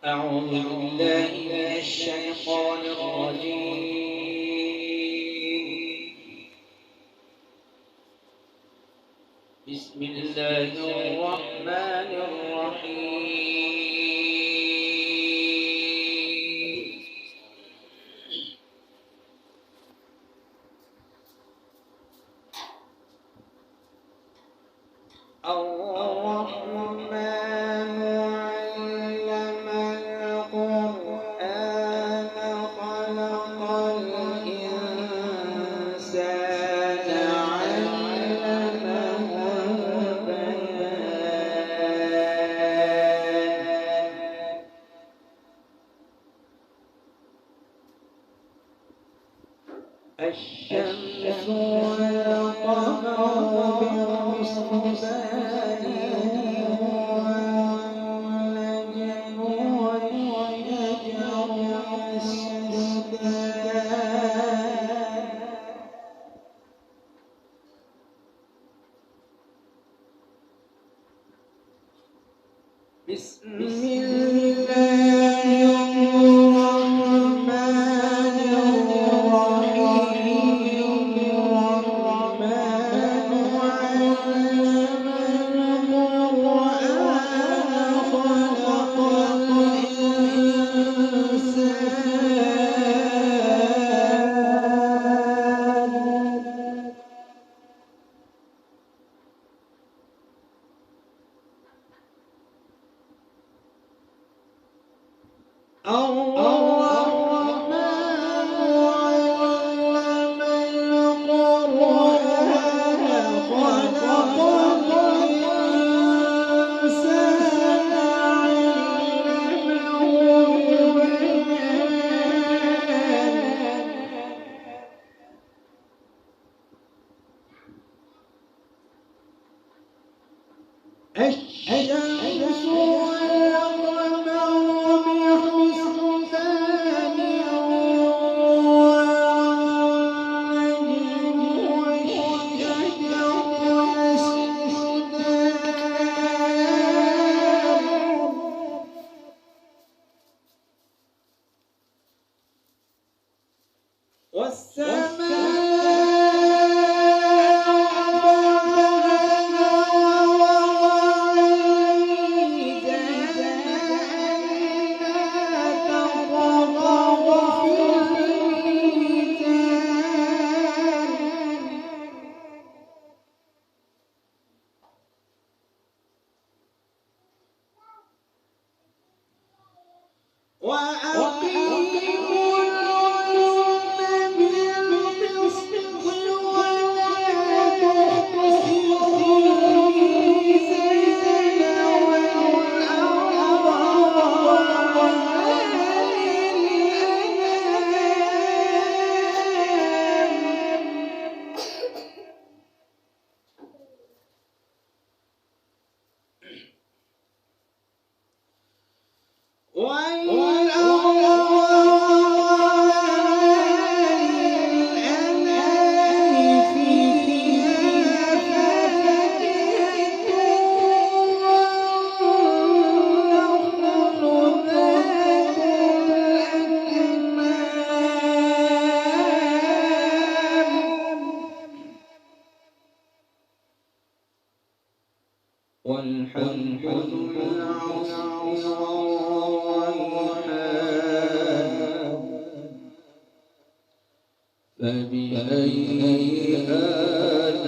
أعوذ بالله من الشيطان الرجيم. بسم الله الرحمن الرحيم. الرحمن علم القرآن خلق الإنسان علمه البيان. الشمس والقمر بحسبان والنجم والشجر يسجدان. بسم الله الرحمن الرحيم. الرحمن علم القرآن خلق الإنسان. الرحمن علم القرآن خلق الإنسان علمه البيان. الشمس والقمر بحسبان والنجم والشجر يسجدان. وأقيموا الوزن بالقسط ولا تخسروا الميزان والأرض وضعها والحب العصف والريحان. فبأي آلاء